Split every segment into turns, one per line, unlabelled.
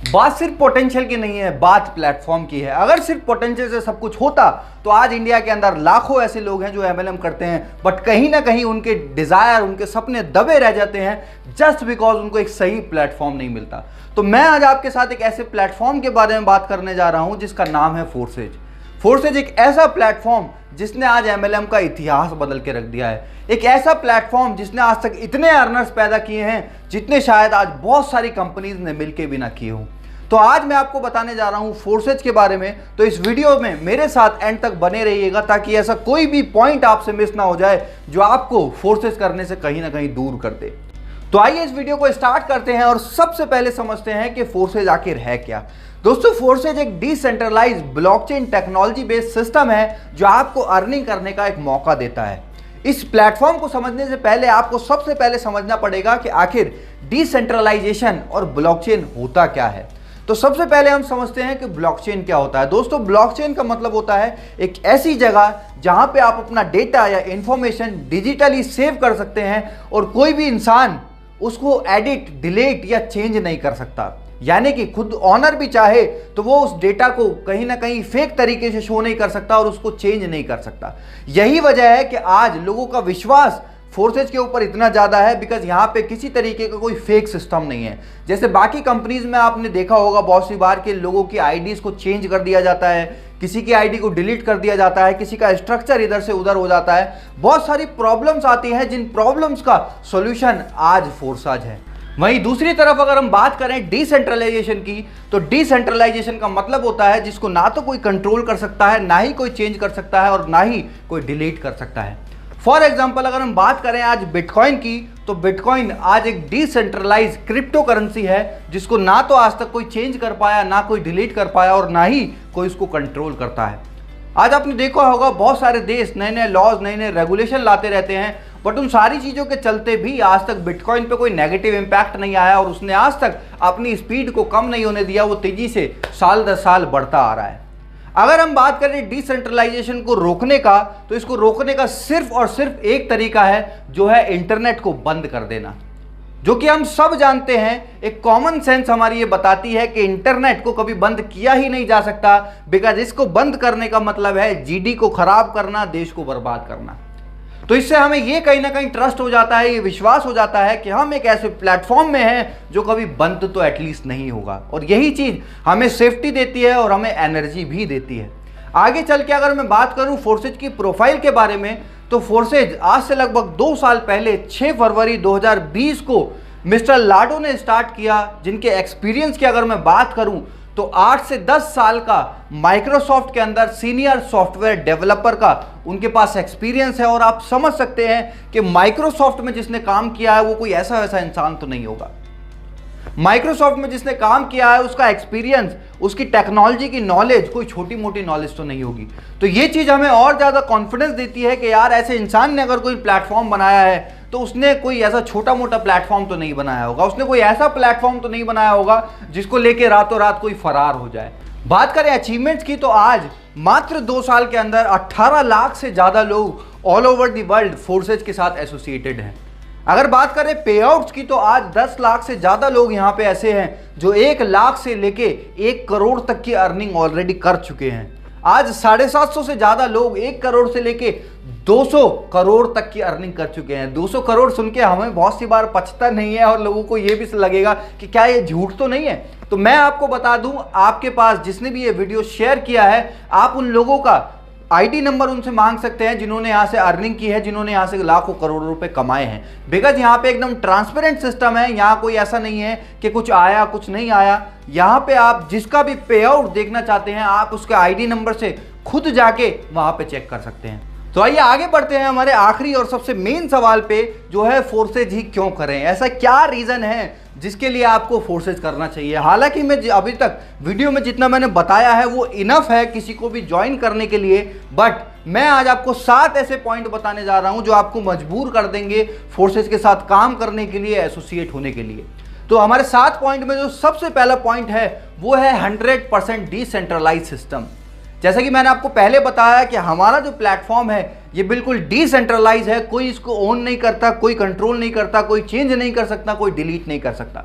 बात सिर्फ पोटेंशियल की नहीं है, बात प्लेटफॉर्म की है। अगर सिर्फ पोटेंशियल से सब कुछ होता तो आज इंडिया के अंदर लाखों ऐसे लोग हैं जो एमएलएम करते हैं, बट कहीं ना कहीं उनके डिजायर, उनके सपने दबे रह जाते हैं जस्ट बिकॉज उनको एक सही प्लेटफॉर्म नहीं मिलता। तो मैं आज आपके साथ एक ऐसे प्लेटफॉर्म के बारे में बात करने जा रहा हूं जिसका नाम है फोर्सेज। फोर्सेज एक ऐसा प्लेटफॉर्म जिसने आज एमएलएम का इतिहास बदल के रख दिया है। एक ऐसा प्लेटफॉर्म जिसने आज तक इतने अर्नर्स पैदा किए हैं जितने शायद आज बहुत सारी कंपनीज ने मिलकर भी ना किए हों। तो आज मैं आपको बताने जा रहा हूं फोर्सेज के बारे में। तो इस वीडियो में मेरे साथ एंड तक बने रहिएगा ताकि ऐसा कोई भी पॉइंट आपसे मिस ना हो जाए जो आपको फोर्सेज करने से कहीं ना कहीं दूर कर दे। तो आइए इस वीडियो को स्टार्ट करते हैं और सबसे पहले समझते हैं कि फोर्सेज आखिर है क्या। दोस्तों, फोर्सेज एक decentralised blockchain technology based system है जो आपको अर्निंग करने का एक मौका देता है। इस प्लेटफॉर्म को समझने से पहले आपको सबसे पहले समझना पड़ेगा कि आखिर डिसेंट्रलाइजेशन और ब्लॉकचेन होता क्या है। तो सबसे पहले हम समझते हैं कि ब्लॉकचेन क्या होता है। दोस्तों, ब्लॉकचेन का मतलब होता है एक ऐसी जगह जहां पे आप अपना डेटा या इंफॉर्मेशन डिजिटली सेव कर सकते हैं और कोई भी इंसान उसको एडिट, डिलीट या चेंज नहीं कर सकता। यानी कि खुद ऑनर भी चाहे तो वो उस डेटा को कहीं ना कहीं फेक तरीके से शो नहीं कर सकता और उसको चेंज नहीं कर सकता। यही वजह है कि आज लोगों का विश्वास फोर्सेज के ऊपर इतना ज़्यादा है बिकॉज यहाँ पे किसी तरीके का कोई फेक सिस्टम नहीं है। जैसे बाकी कंपनीज में आपने देखा होगा बहुत सी बार के लोगों की आईडीज को चेंज कर दिया जाता है, किसी की आईडी को डिलीट कर दिया जाता है, किसी का स्ट्रक्चर इधर से उधर हो जाता है। बहुत सारी प्रॉब्लम्स आती हैं जिन प्रॉब्लम्स का सॉल्यूशन आज फोर्सेज है। वहीं दूसरी तरफ अगर हम बात करें डिसेंट्रलाइजेशन की, तो डिसेंट्रलाइजेशन का मतलब होता है जिसको ना तो कोई कंट्रोल कर सकता है, ना ही कोई चेंज कर सकता है और ना ही कोई डिलीट कर सकता है। फॉर एग्जाम्पल अगर हम बात करें आज बिटकॉइन की, तो बिटकॉइन आज एक डिसेंट्रलाइज क्रिप्टो करेंसी है जिसको ना तो आज तक कोई चेंज कर पाया, ना कोई डिलीट कर पाया और ना ही कोई उसको कंट्रोल करता है। आज आपने देखा होगा बहुत सारे देश नए नए लॉज, नए नए रेगुलेशन लाते रहते हैं, बट उन सारी चीज़ों के चलते भी आज तक बिटकॉइन पे कोई नेगेटिव इम्पैक्ट नहीं आया और उसने आज तक अपनी स्पीड को कम नहीं होने दिया। वो तेजी से साल दर साल बढ़ता आ रहा है। अगर हम बात करें डिसेंट्रलाइजेशन को रोकने का, तो इसको रोकने का सिर्फ और सिर्फ एक तरीका है जो है इंटरनेट को बंद कर देना, जो कि हम सब जानते हैं। एक कॉमन सेंस हमारी ये बताती है कि इंटरनेट को कभी बंद किया ही नहीं जा सकता बिकॉज इसको बंद करने का मतलब है जीडी को खराब करना, देश को बर्बाद करना। तो इससे हमें ये कहीं ना कहीं ट्रस्ट हो जाता है, ये विश्वास हो जाता है कि हम एक ऐसे प्लेटफॉर्म में हैं जो कभी बंद तो एटलीस्ट नहीं होगा। और यही चीज़ हमें सेफ्टी देती है और हमें एनर्जी भी देती है। आगे चल के अगर मैं बात करूं फोर्सेज की प्रोफाइल के बारे में, तो फोर्सेज आज से लगभग 2 साल पहले 6 फरवरी 2020 को मिस्टर लाडो ने स्टार्ट किया, जिनके एक्सपीरियंस की अगर मैं बात करूं तो 8 से 10 साल का माइक्रोसॉफ्ट के अंदर सीनियर सॉफ्टवेयर डेवलपर का उनके पास एक्सपीरियंस है। और आप समझ सकते हैं कि माइक्रोसॉफ्ट में जिसने काम किया है वो कोई ऐसा वैसा इंसान तो नहीं होगा। माइक्रोसॉफ्ट में जिसने काम किया है उसका एक्सपीरियंस, उसकी टेक्नोलॉजी की नॉलेज कोई छोटी मोटी नॉलेज तो नहीं होगी। तो ये चीज़ हमें और ज़्यादा कॉन्फिडेंस देती है कि यार ऐसे इंसान ने अगर कोई प्लेटफॉर्म बनाया है तो उसने कोई ऐसा छोटा मोटा प्लेटफॉर्म तो नहीं बनाया होगा, उसने कोई ऐसा प्लेटफॉर्म तो नहीं बनाया होगा जिसको लेके रातों रात कोई फरार हो जाए। बात करें अचीवमेंट्स की, तो आज मात्र 2 साल के अंदर 18 लाख से ज़्यादा लोग all over the world forces के साथ एसोसिएटेड हैं। अगर बात करें पे आउट्स की, तो आज 10 लाख से ज़्यादा लोग यहाँ पे ऐसे हैं जो 1 लाख से लेके 1 करोड़ तक की अर्निंग ऑलरेडी कर चुके हैं। आज 750 से ज़्यादा लोग 1 करोड़ से लेके 200 करोड़ तक की अर्निंग कर चुके हैं। 200 करोड़ सुन के हमें बहुत सी बार पचता नहीं है और लोगों को ये भी लगेगा कि क्या ये झूठ तो नहीं है। तो मैं आपको बता दूं, आपके पास जिसने भी ये वीडियो शेयर किया है, आप उन लोगों का आईडी नंबर उनसे मांग सकते हैं जिन्होंने यहाँ से अर्निंग की है, जिन्होंने यहाँ से लाखों करोड़ों रुपए कमाए हैं। बिकॉज यहाँ पे एकदम ट्रांसपेरेंट सिस्टम है। यहाँ कोई ऐसा नहीं है कि कुछ आया कुछ नहीं आया। यहाँ पे आप जिसका भी पे आउट देखना चाहते हैं, आप उसके आईडी नंबर से खुद जाके वहाँ पे चेक कर सकते हैं। तो आइए आगे बढ़ते हैं हमारे आखिरी और सबसे मेन सवाल पे, जो है फोर्सेज ही क्यों करें। ऐसा क्या रीज़न है जिसके लिए आपको फोर्सेज करना चाहिए। हालांकि मैं अभी तक वीडियो में जितना मैंने बताया है वो इनफ है किसी को भी ज्वाइन करने के लिए, बट मैं आज आपको 7 ऐसे पॉइंट बताने जा रहा हूं जो आपको मजबूर कर देंगे फोर्सेज के साथ काम करने के लिए, एसोसिएट होने के लिए। तो हमारे 7 पॉइंट में जो सबसे पहला पॉइंट है वो है 100% डिसेंट्रलाइज सिस्टम। जैसा कि मैंने आपको पहले बताया कि हमारा जो प्लेटफॉर्म है ये बिल्कुल डिसेंट्रलाइज है। कोई इसको ओन नहीं करता, कोई कंट्रोल नहीं करता, कोई चेंज नहीं कर सकता, कोई डिलीट नहीं कर सकता।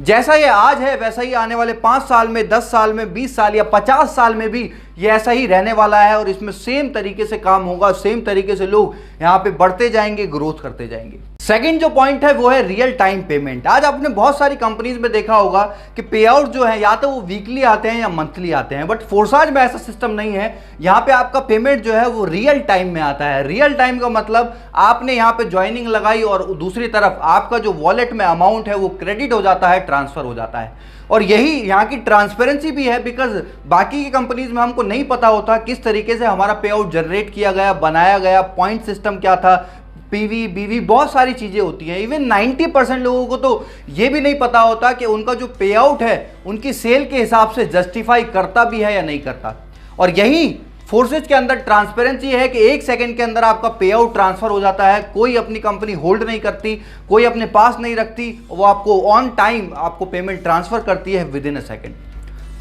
जैसा ये आज है वैसा ही आने वाले 5 साल में, 10 साल में, 20 साल या 50 साल में भी ये ऐसा ही रहने वाला है और इसमें सेम तरीके से काम होगा, सेम तरीके से लोग यहां पे बढ़ते जाएंगे, ग्रोथ करते जाएंगे। सेकंड जो पॉइंट है वो है रियल टाइम पेमेंट। आज आपने बहुत सारी कंपनीज में देखा होगा कि पे आउट जो है या तो वो वीकली आते हैं या मंथली आते हैं, बट फोर्साज में ऐसा सिस्टम नहीं है। यहां पे आपका पेमेंट जो है वो रियल टाइम में आता है। रियल टाइम का मतलब आपने यहां पे ज्वाइनिंग लगाई और दूसरी तरफ आपका जो वॉलेट में अमाउंट है वो क्रेडिट हो जाता है, ट्रांसफर हो जाता है। और यही यहाँ की ट्रांसपेरेंसी भी है, बिकॉज बाकी की कंपनीज में हमको नहीं पता होता किस तरीके से हमारा पे आउट जनरेट किया गया, बनाया गया, पॉइंट सिस्टम क्या था, पीवी बीवी बहुत सारी चीजें होती हैं। इवन 90% लोगों को तो ये भी नहीं पता होता कि उनका जो पे आउट है उनकी सेल के हिसाब से जस्टिफाई करता भी है या नहीं करता। और यही फोर्सेज के अंदर ट्रांसपेरेंसी है कि 1 सेकंड के अंदर आपका पे आउट ट्रांसफर हो जाता है। कोई अपनी कंपनी होल्ड नहीं करती, कोई अपने पास नहीं रखती, वो आपको ऑन टाइम आपको पेमेंट ट्रांसफर करती है with in a second.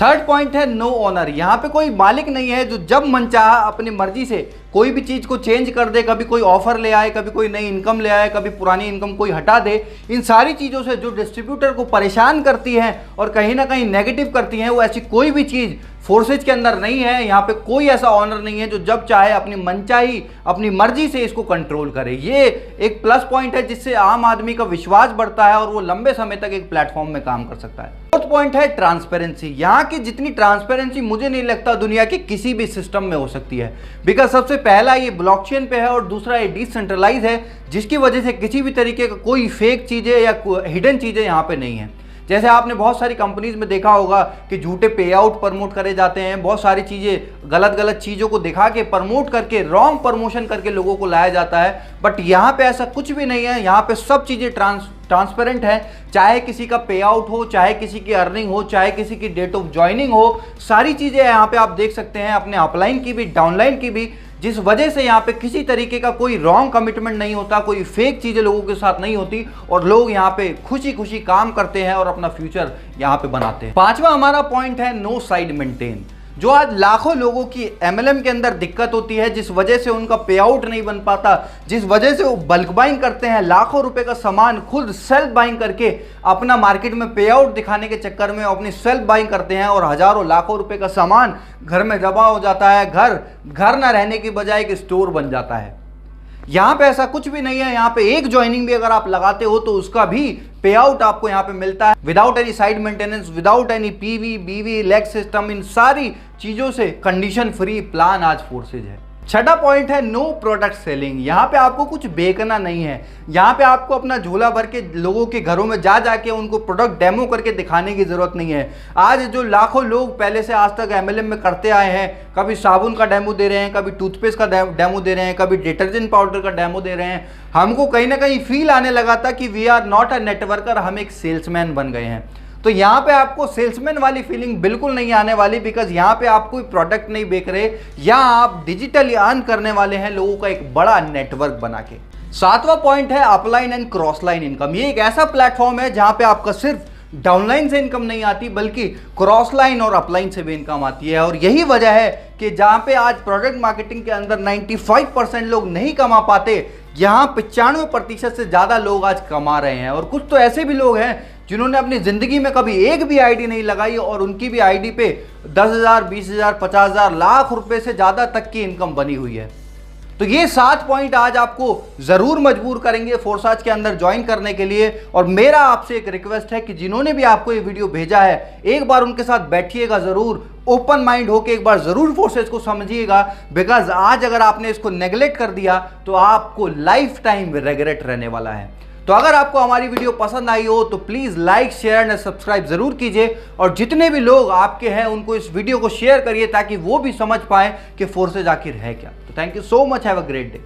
Third point है नो ओनर। यहां पे कोई मालिक नहीं है जो जब मन चाहा अपनी मर्जी से कोई भी चीज को चेंज कर दे, कभी कोई ऑफर ले आए, कभी कोई नई इनकम ले आए, कभी पुरानी इनकम कोई हटा दे। इन सारी चीजों से जो डिस्ट्रीब्यूटर को परेशान करती हैं और कहीं ना कहीं नेगेटिव करती हैं, वो ऐसी कोई भी चीज फोर्सेज के अंदर नहीं है। यहाँ पे कोई ऐसा ऑनर नहीं है जो जब चाहे अपनी मनचाही अपनी मर्जी से इसको कंट्रोल करे। ये एक प्लस पॉइंट है जिससे आम आदमी का विश्वास बढ़ता है और वो लंबे समय तक एक प्लेटफॉर्म में काम कर सकता है। फोर्थ पॉइंट है ट्रांसपेरेंसी। यहाँ की जितनी ट्रांसपेरेंसी मुझे नहीं लगता दुनिया के किसी भी सिस्टम में हो सकती है, बिकॉज सबसे पहला ये ब्लॉकचेन पे है और दूसरा ये डिसेंट्रलाइज है, जिसकी वजह से किसी भी तरीके का कोई फेक चीजें या हिडन चीजें यहाँ पे नहीं है। जैसे आपने बहुत सारी कंपनीज में देखा होगा कि झूठे पे आउट प्रमोट करे जाते हैं, बहुत सारी चीज़ें गलत चीज़ों को दिखा के प्रमोट करके रॉन्ग प्रमोशन करके लोगों को लाया जाता है। बट यहाँ पे ऐसा कुछ भी नहीं है। यहाँ पे सब चीज़ें ट्रांसपेरेंट है। चाहे किसी का पे आउट हो, चाहे किसी की अर्निंग हो, चाहे किसी की डेट ऑफ ज्वाइनिंग हो, सारी चीज़ें यहाँ पे आप देख सकते हैं, अपने अपलाइन की भी डाउनलाइन की भी, जिस वजह से यहाँ पे किसी तरीके का कोई रॉन्ग कमिटमेंट नहीं होता, कोई फेक चीज़ें लोगों के साथ नहीं होती और लोग यहाँ पे खुशी खुशी काम करते हैं और अपना फ्यूचर यहाँ पे बनाते हैं। पांचवा हमारा पॉइंट है नो साइड मेंटेन। जो आज लाखों लोगों की एमएलएम के अंदर दिक्कत होती है, जिस वजह से उनका पे आउट नहीं बन पाता, जिस वजह से वो बल्क बाइंग करते हैं, लाखों रुपए का सामान खुद सेल्फ बाइंग करके अपना मार्केट में पे आउट दिखाने के चक्कर में अपनी सेल्फ बाइंग करते हैं और हजारों लाखों रुपए का सामान घर में जमा हो जाता है। घर ना रहने की बजाय एक स्टोर बन जाता है। यहाँ पे ऐसा कुछ भी नहीं है। यहाँ पे एक ज्वाइनिंग भी अगर आप लगाते हो तो उसका भी पे आउट आपको यहाँ पे मिलता है without any side maintenance, without any PV बीवी लेग सिस्टम। इन सारी चीजों से कंडीशन फ्री प्लान आज फोर्सेज है। छठा पॉइंट है नो प्रोडक्ट सेलिंग। यहाँ पे आपको कुछ बेचना नहीं है। यहाँ पे आपको अपना झोला भर के लोगों के घरों में जाके उनको प्रोडक्ट डेमो करके दिखाने की जरूरत नहीं है। आज जो लाखों लोग पहले से आज तक एमएलएम में करते आए हैं, कभी साबुन का डेमो दे रहे हैं, कभी टूथपेस्ट का डेमो दे रहे हैं, कभी डिटर्जेंट पाउडर का डेमो दे रहे हैं, हमको कहीं ना कहीं फील आने लगा था कि we are not a networker, हम एक सेल्समैन बन गए हैं। तो यहाँ पे आपको सेल्समैन वाली फीलिंग बिल्कुल नहीं आने वाली, बिकॉज यहाँ पे आप कोई प्रोडक्ट नहीं बेच रहे, या आप डिजिटली अर्न करने वाले हैं लोगों का एक बड़ा नेटवर्क बना के। सातवां पॉइंट है upline and cross line income. ये एक ऐसा प्लेटफॉर्म है जहाँ पे आपका सिर्फ डाउनलाइन से इनकम नहीं आती, बल्कि क्रॉस लाइन और अपलाइन से भी इनकम आती है। और यही वजह है कि जहाँ पे आज प्रोडक्ट मार्केटिंग के अंदर 95% लोग नहीं कमा पाते, यहाँ 95% से ज़्यादा लोग आज कमा रहे हैं। और कुछ तो ऐसे भी लोग हैं जिन्होंने अपनी ज़िंदगी में कभी एक भी आईडी नहीं लगाई और उनकी भी आईडी पे 10,000, 20,000, 50,000, लाख रुपए से ज़्यादा तक की इनकम बनी हुई है। तो ये 7 पॉइंट आज आपको ज़रूर मजबूर करेंगे फोर्साज के अंदर ज्वाइन करने के लिए। और मेरा आपसे एक रिक्वेस्ट है कि जिन्होंने भी आपको ये वीडियो भेजा है, एक बार उनके साथ बैठिएगा ज़रूर, ओपन माइंड होके एक बार ज़रूर फोर्सेज को समझिएगा। बिकॉज आज अगर आपने इसको नेगलेक्ट कर दिया तो आपको लाइफ टाइम रिग्रेट रहने वाला है। तो अगर आपको हमारी वीडियो पसंद आई हो तो please like, share and subscribe ज़रूर कीजिए। और जितने भी लोग आपके हैं उनको इस वीडियो को शेयर करिए ताकि वो भी समझ पाए कि फोर्सेज आखिर है क्या। तो thank you so much, have a great day.